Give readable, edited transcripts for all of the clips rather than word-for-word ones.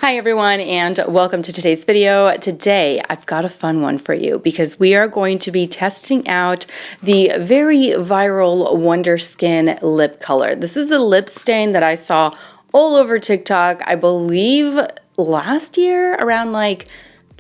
Hi everyone and welcome to today's video. Today I've got a fun one for you because we are going to be testing out the very viral Wonder Skin lip color. This is a lip stain that I saw all over TikTok, I believe last year around like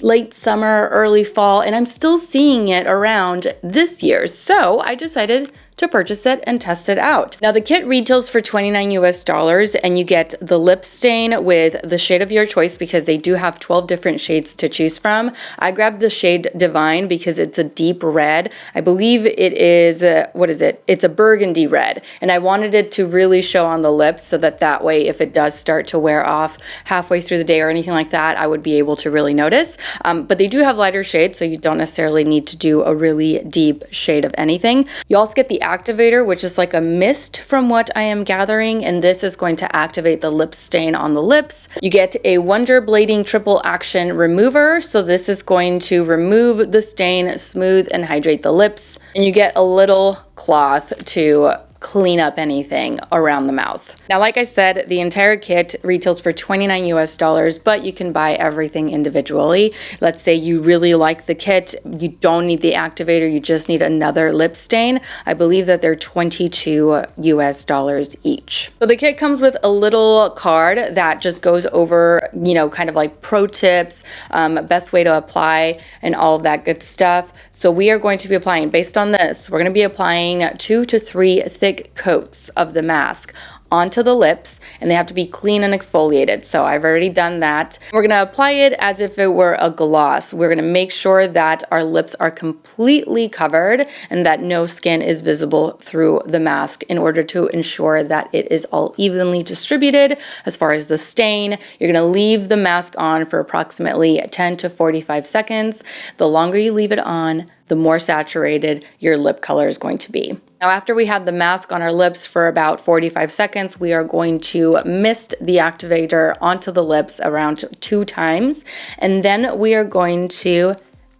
late summer, early fall, and I'm still seeing it around this year. So I decided to purchase it and test it out. Now the kit retails for $29 US and you get the lip stain with the shade of your choice because they do have 12 different shades to choose from. I grabbed the shade Divine because it's a deep red. I believe it is, what is it? It's a burgundy red. And I wanted it to really show on the lips so that way if it does start to wear off halfway through the day or anything like that, I would be able to really notice. But they do have lighter shades, so you don't necessarily need to do a really deep shade of anything. You also get the activator, which is like a mist from what I am gathering, and this is going to activate the lip stain on the lips. You get a Wonder Blading Triple Action Remover, so this is going to remove the stain, smooth and hydrate the lips, and you get a little cloth to clean up anything around the mouth. Now, like I said, the entire kit retails for $29 US, but you can buy everything individually. Let's say you really like the kit, you don't need the activator, you just need another lip stain. I believe that they're $22 US each. So the kit comes with a little card that just goes over, you know, kind of like pro tips, best way to apply and all of that good stuff. So we are going to be applying, based on this, we're going to be applying 2 to 3 thick coats of the mask onto the lips, and they have to be clean and exfoliated. So I've already done that. We're going to apply it as if it were a gloss. We're going to make sure that our lips are completely covered and that no skin is visible through the mask in order to ensure that it is all evenly distributed. As far as the stain, you're going to leave the mask on for approximately 10 to 45 seconds. The longer you leave it on, the more saturated your lip color is going to be. Now, after we have the mask on our lips for about 45 seconds, we are going to mist the activator onto the lips around 2 times, and then we are going to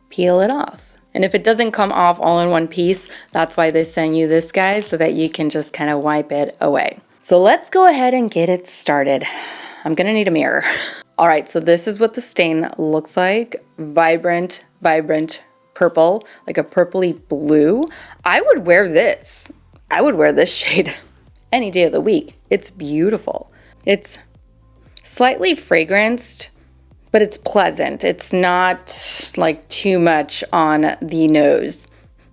peel it off. And if it doesn't come off all in one piece, that's why they send you this, guys, so that you can just kind of wipe it away. So let's go ahead and get it started. I'm gonna need a mirror. All right, so this is what the stain looks like. Vibrant purple, like a purpley blue. I would wear this. I would wear this shade any day of the week. It's beautiful. It's slightly fragranced, but it's pleasant. It's not like too much on the nose.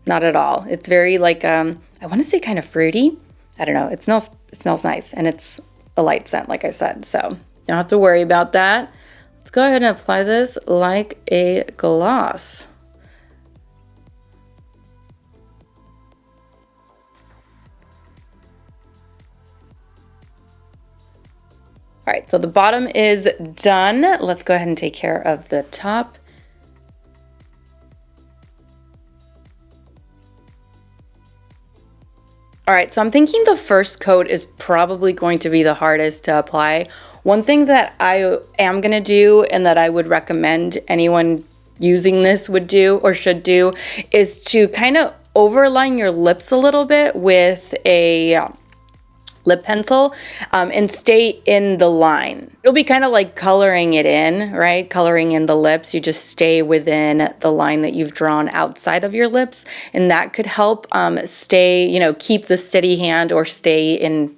Not at all. It's very like, I want to say kind of fruity. I don't know. It smells nice, and it's a light scent, like I said. So don't have to worry about that. Let's go ahead and apply this like a gloss. All right, so the bottom is done. Let's go ahead and take care of the top. All right, so I'm thinking the first coat is probably going to be the hardest to apply. One thing that I am gonna do and that I would recommend anyone using this would do or should do is to kind of overline your lips a little bit with a lip pencil and stay in the line. It'll be kind of like coloring it in, right? Coloring in the lips. You just stay within the line that you've drawn outside of your lips, and that could help stay, you know, keep the steady hand or stay in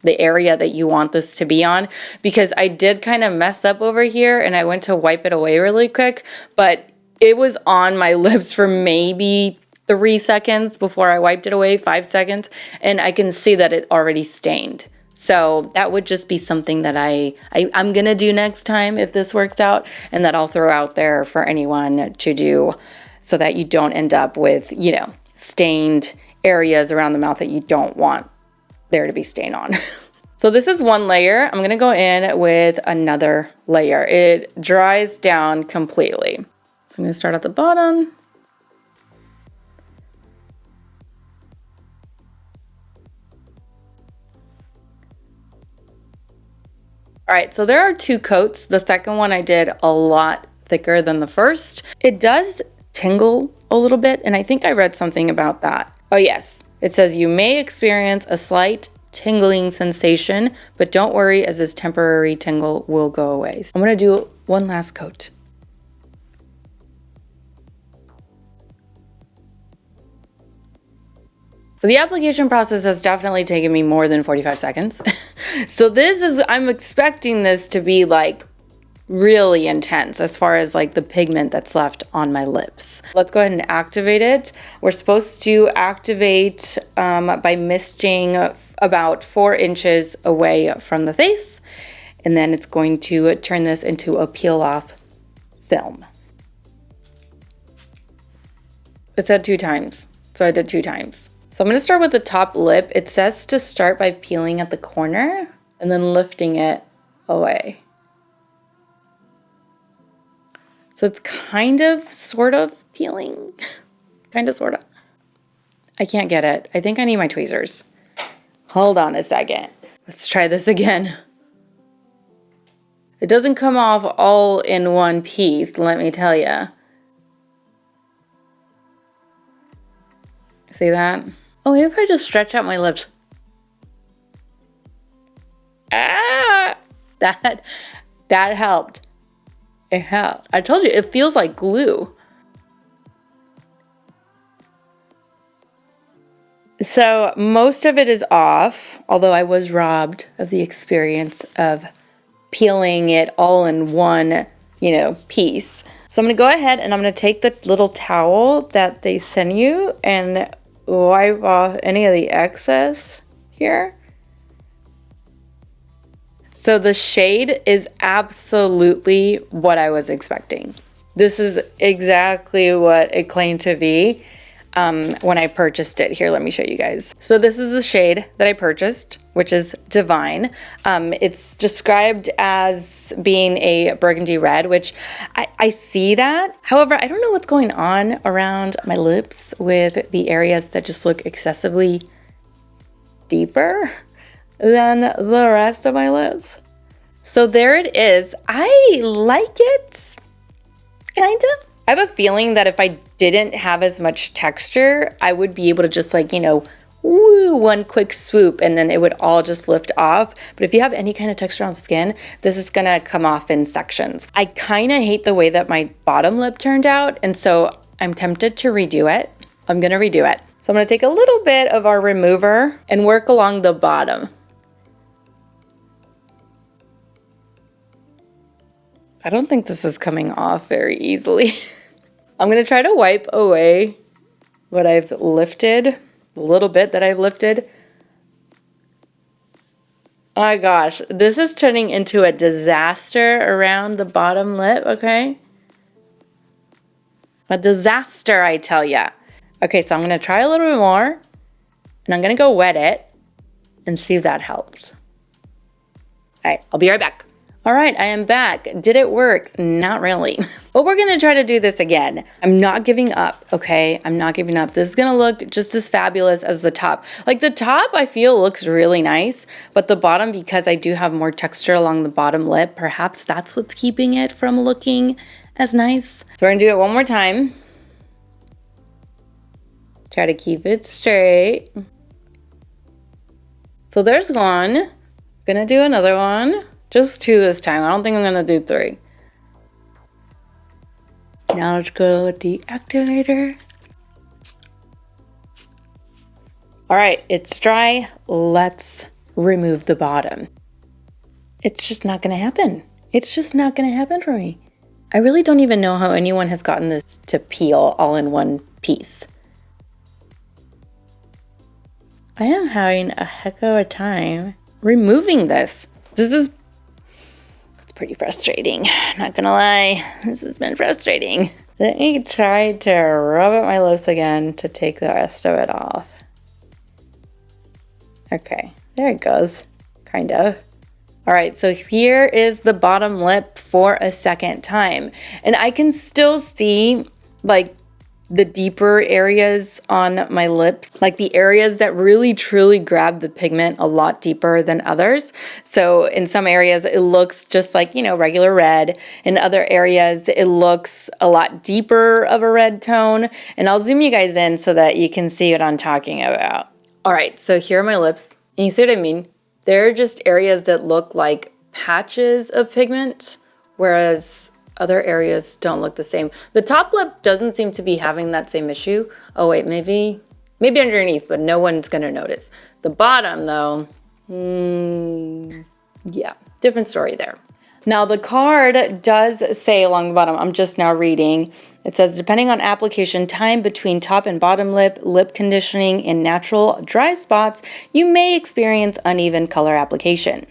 the area that you want this to be on, because I did kind of mess up over here and I went to wipe it away really quick, but it was on my lips for maybe 3 seconds before I wiped it away, 5 seconds, and I can see that it already stained. So that would just be something that I'm gonna do next time if this works out, and that I'll throw out there for anyone to do so that you don't end up with, you know, stained areas around the mouth that you don't want there to be stain on. So this is one layer. I'm gonna go in with another layer. It dries down completely. So I'm gonna start at the bottom. All right, so there are 2 coats. The second one I did a lot thicker than the first. It does tingle a little bit, and I think I read something about that. Oh yes, it says you may experience a slight tingling sensation, but don't worry, as this temporary tingle will go away. I'm gonna do one last coat. So the application process has definitely taken me more than 45 seconds. So I'm expecting this to be like really intense as far as like the pigment that's left on my lips. Let's go ahead and activate it. We're supposed to activate by misting about 4 inches away from the face. And then it's going to turn this into a peel off film. It said 2 times, so I did 2 times. So I'm going to start with the top lip. It says to start by peeling at the corner and then lifting it away. So it's kind of, sort of peeling. Kind of, sort of. I can't get it. I think I need my tweezers. Hold on a second. Let's try this again. It doesn't come off all in one piece, let me tell you. See that? Oh, maybe if I just stretch out my lips. Ah! That helped. It helped. I told you, it feels like glue. So most of it is off, although I was robbed of the experience of peeling it all in one, piece. So I'm gonna go ahead and I'm gonna take the little towel that they send you and wipe off any of the excess here. So the shade is absolutely what I was expecting. This is exactly what it claimed to be when I purchased it. Here, let me show you guys. So this is the shade that I purchased, which is Divine. It's described as being a burgundy red, which I see that. However, I don't know what's going on around my lips with the areas that just look excessively deeper than the rest of my lips. So there it is. I like it, kinda. I have a feeling that if I didn't have as much texture, I would be able to just one quick swoop and then it would all just lift off. But if you have any kind of texture on skin, this is gonna come off in sections. I kinda hate the way that my bottom lip turned out, and so I'm tempted to redo it. I'm gonna redo it. So I'm gonna take a little bit of our remover and work along the bottom. I don't think this is coming off very easily. I'm gonna try to wipe away what I've lifted, a little bit that I've lifted. Oh my gosh, this is turning into a disaster around the bottom lip, okay? A disaster, I tell ya. Okay, so I'm gonna try a little bit more, and I'm gonna go wet it and see if that helps. All right, I'll be right back. All right, I am back. Did it work? Not really. But we're gonna try to do this again. I'm not giving up, okay? I'm not giving up. This is gonna look just as fabulous as the top. Like the top, I feel looks really nice, but the bottom, because I do have more texture along the bottom lip, perhaps that's what's keeping it from looking as nice. So we're gonna do it one more time. Try to keep it straight. So there's one. Gonna do another one. Just 2 this time. I don't think I'm gonna do 3. Now let's go with the activator. All right, it's dry. Let's remove the bottom. It's just not gonna happen. It's just not gonna happen for me. I really don't even know how anyone has gotten this to peel all in one piece. I am having a heck of a time removing this. It's pretty frustrating, not gonna lie. This has been frustrating. Let me try to rub at my lips again to take the rest of it off. Okay, there it goes, kind of. All right, so here is the bottom lip for a second time. And I can still see like the deeper areas on my lips, like the areas that really truly grab the pigment a lot deeper than others. So in some areas it looks just like, regular red. In other areas it looks a lot deeper of a red tone. And I'll zoom you guys in so that you can see what I'm talking about. All right, so here are my lips And you see what I mean? There are just areas that look like patches of pigment, whereas other areas don't look the same. The top lip doesn't seem to be having that same issue. Oh wait, maybe underneath, but no one's gonna notice. The bottom though, yeah, different story there. Now the card does say along the bottom, I'm just now reading, it says, depending on application time between top and bottom lip, lip conditioning, and natural dry spots, you may experience uneven color application.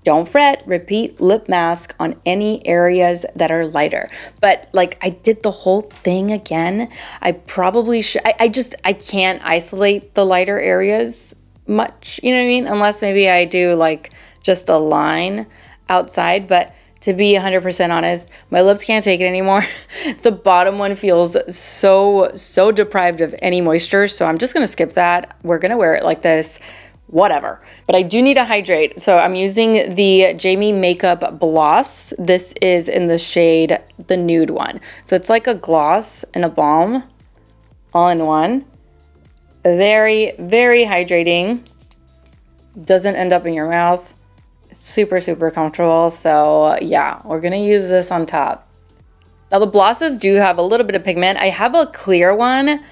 Don't fret, repeat lip mask on any areas that are lighter. But like I did the whole thing again. I probably should, I can't isolate the lighter areas much, you know what I mean? Unless maybe I do like just a line outside, but to be 100% honest, my lips can't take it anymore. The bottom one feels so deprived of any moisture, so I'm just gonna skip that. We're gonna wear it like this, whatever. But I do need to hydrate, so I'm using the Jamie Makeup Gloss. This is in the shade, the nude one. So it's like a gloss and a balm all in one. Very hydrating. Doesn't end up in your mouth. Super comfortable. So yeah, we're gonna use this on top. Now the glosses do have a little bit of pigment. I have a clear one,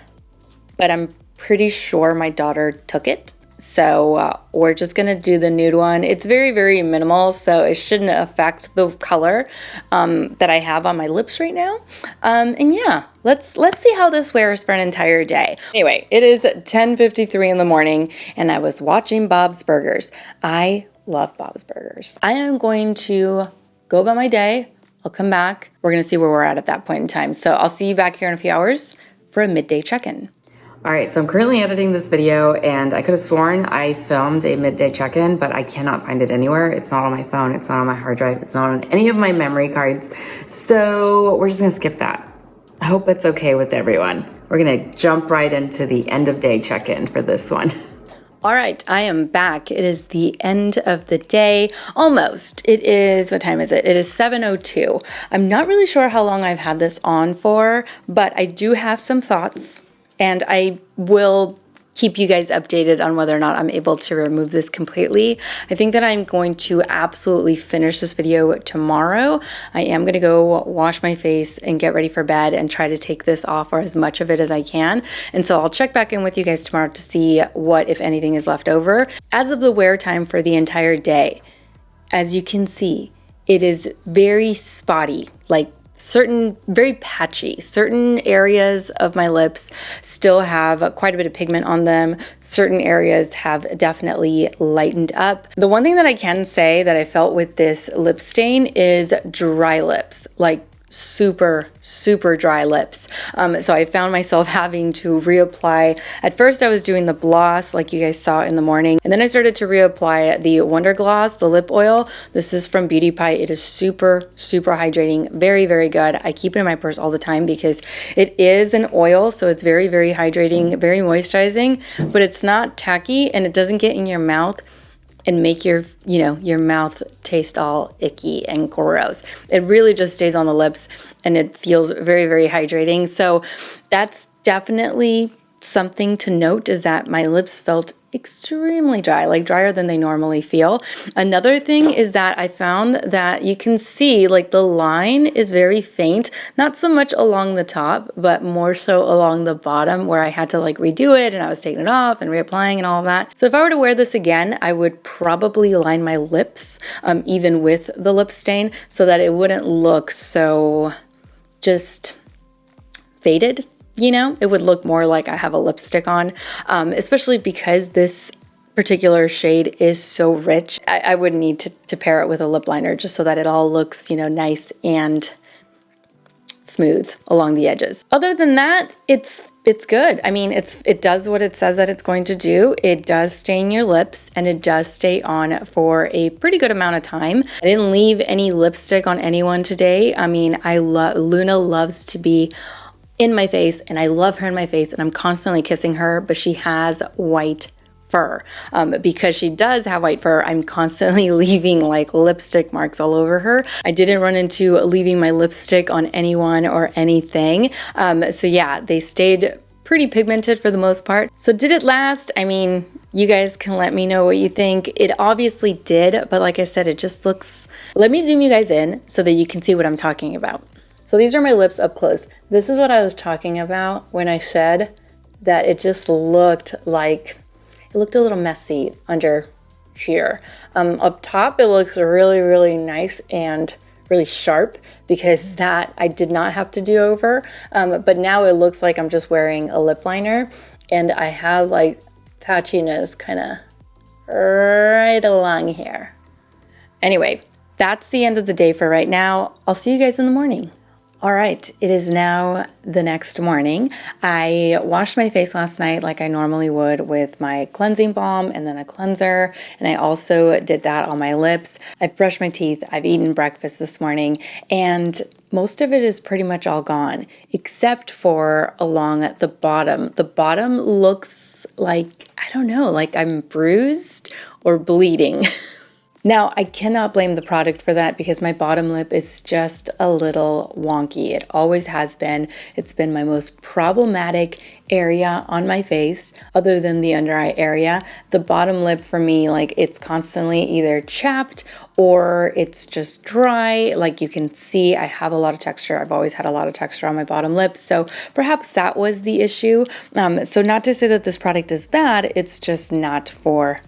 but I'm pretty sure my daughter took it. So we're just gonna do the nude one. It's very minimal, so it shouldn't affect the color that I have on my lips right now. And yeah, let's see how this wears for an entire day. Anyway, it is 10:53 in the morning, and I was watching Bob's Burgers. I love Bob's Burgers. I am going to go about my day. I'll come back. We're gonna see where we're at that point in time. So I'll see you back here in a few hours for a midday check-in. All right, so I'm currently editing this video, and I could have sworn I filmed a midday check-in, but I cannot find it anywhere. It's not on my phone, it's not on my hard drive, it's not on any of my memory cards. So we're just gonna skip that. I hope it's okay with everyone. We're gonna jump right into the end of day check-in for this one. All right, I am back. It is the end of the day, almost. It is, what time is it? It is 7:02. I'm not really sure how long I've had this on for, but I do have some thoughts, and I will keep you guys updated on whether or not I'm able to remove this completely. I think that I'm going to absolutely finish this video tomorrow. I am going to go wash my face and get ready for bed and try to take this off, or as much of it as I can. And so I'll check back in with you guys tomorrow to see what, if anything, is left over. As of the wear time for the entire day, as you can see, it is very spotty, like very patchy. Certain areas of my lips still have quite a bit of pigment on them. Certain areas have definitely lightened up. The one thing that I can say that I felt with this lip stain is dry lips, like super dry lips. So I found myself having to reapply. At first I was doing the gloss like you guys saw in the morning, and then I started to reapply the Wonder Gloss, the lip oil. This is from Beauty Pie. It is super hydrating, very good. I keep it in my purse all the time because it is an oil, so it's very hydrating, very moisturizing, but it's not tacky and it doesn't get in your mouth and make your mouth taste all icky and gross. It really just stays on the lips, and it feels very hydrating. So that's definitely something to note, is that my lips felt extremely dry, like drier than they normally feel. Another thing is that I found that you can see like the line is very faint, not so much along the top, but more so along the bottom, where I had to like redo it and I was taking it off and reapplying and all of that. So if I were to wear this again, I would probably line my lips, even with the lip stain, so that it wouldn't look so just faded. You know, it would look more like I have a lipstick on, especially because this particular shade is so rich. I would need to pair it with a lip liner just so that it all looks, nice and smooth along the edges. Other than that, it's good. I mean, it does what it says that it's going to do. It does stain your lips, and it does stay on for a pretty good amount of time. I didn't leave any lipstick on anyone today. I mean, Luna loves to be in my face, and I love her in my face, and I'm constantly kissing her, but she has white fur. Because she does have white fur, I'm constantly leaving like lipstick marks all over her. I didn't run into leaving my lipstick on anyone or anything. So yeah, they stayed pretty pigmented for the most part. So did it last? I mean, You guys can let me know what you think. It obviously did, but like I said, it just looks... Let me zoom you guys in so that you can see what I'm talking about. So these are my lips up close. This is what I was talking about when I said that it just looked like... It looked a little messy under here. Up top, it looks really, really nice and really sharp because that I did not have to do over. But now it looks like I'm just wearing a lip liner and I have like patchiness kind of right along here. Anyway, that's the end of the day for right now. I'll see you guys in the morning. All right, it is now the next morning. I washed my face last night like I normally would with my cleansing balm and then a cleanser. And I also did that on my lips. I've brushed my teeth. I've eaten breakfast this morning. And most of it is pretty much all gone, except for along the bottom. The bottom looks like, I don't know, like I'm bruised or bleeding. Now, I cannot blame the product for that because my bottom lip is just a little wonky. It always has been. It's been my most problematic area on my face, other than the under eye area. The bottom lip for me, like it's constantly either chapped or it's just dry. Like you can see, I have a lot of texture. I've always had a lot of texture on my bottom lip. So perhaps that was the issue. So not to say that this product is bad, it's just not for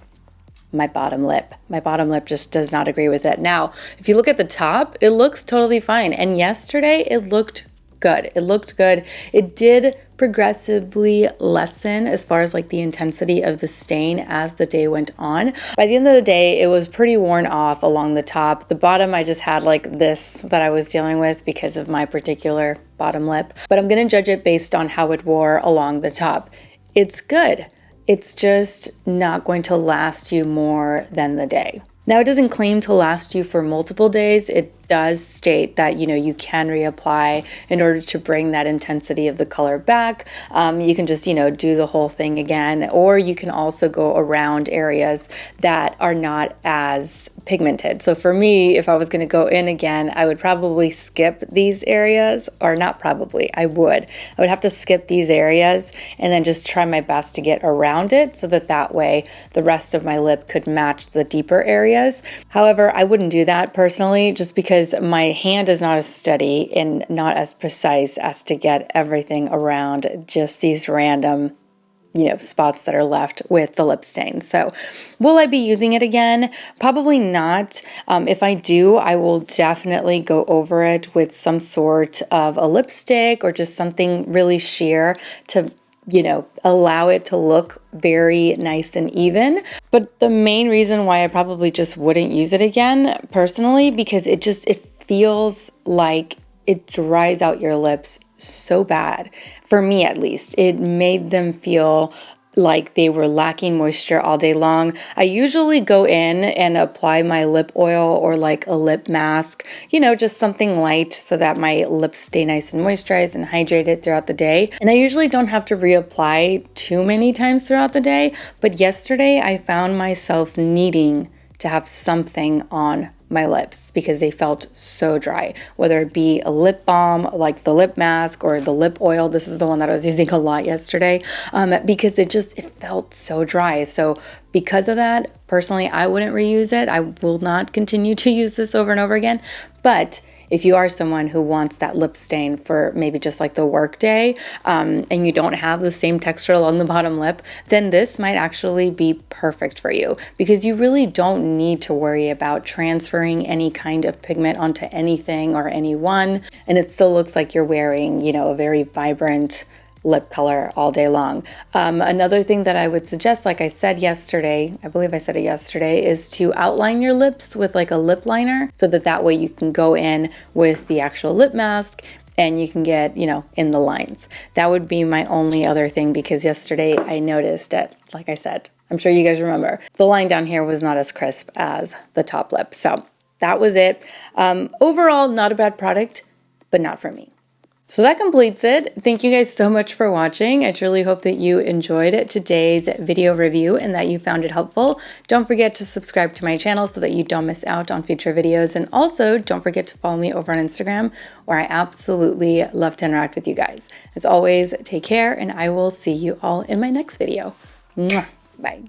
my bottom lip. My bottom lip just does not agree with it. Now, if you look at the top, it looks totally fine. And yesterday it looked good. It looked good. It did progressively lessen as far as like the intensity of the stain as the day went on. By the end of the day, it was pretty worn off along the top. The bottom, I just had like this that I was dealing with because of my particular bottom lip. But I'm going to judge it based on how it wore along the top. It's good. It's just not going to last you more than the day. Now, it doesn't claim to last you for multiple days. It does state that, you can reapply in order to bring that intensity of the color back. You can just, do the whole thing again, or you can also go around areas that are not as pigmented. So for me, if I was going to go in again, I would probably skip these areas, or not probably, I would have to skip these areas and then just try my best to get around it so that way the rest of my lip could match the deeper areas. However, I wouldn't do that personally just because my hand is not as steady and not as precise as to get everything around just these random spots that are left with the lip stain. So will I be using it again? Probably not. If I do, I will definitely go over it with some sort of a lipstick or just something really sheer to allow it to look very nice and even. But the main reason why I probably just wouldn't use it again personally, because it feels like it dries out your lips so bad. For me, at least, it made them feel like they were lacking moisture all day long. I usually go in and apply my lip oil or like a lip mask, just something light so that my lips stay nice and moisturized and hydrated throughout the day. And I usually don't have to reapply too many times throughout the day, but yesterday I found myself needing to have something on my lips because they felt so dry, whether it be a lip balm like the lip mask or the lip oil. This is the one that I was using a lot yesterday because it felt so dry. So because of that, personally, I wouldn't reuse it. I will not continue to use this over and over again. But if you are someone who wants that lip stain for maybe just like the work day and you don't have the same texture along the bottom lip, then this might actually be perfect for you because you really don't need to worry about transferring any kind of pigment onto anything or anyone. And it still looks like you're wearing, a very vibrant lip color all day long. Another thing that I would suggest, like I said yesterday, I believe I said it yesterday, is to outline your lips with like a lip liner so that way you can go in with the actual lip mask and you can get, in the lines. That would be my only other thing because yesterday I noticed that, like I said, I'm sure you guys remember, the line down here was not as crisp as the top lip. So that was it. Overall, not a bad product, but not for me. So that completes it. Thank you guys so much for watching. I truly hope that you enjoyed today's video review and that you found it helpful. Don't forget to subscribe to my channel so that you don't miss out on future videos. And also don't forget to follow me over on Instagram where I absolutely love to interact with you guys. As always, take care and I will see you all in my next video. Mwah. Bye.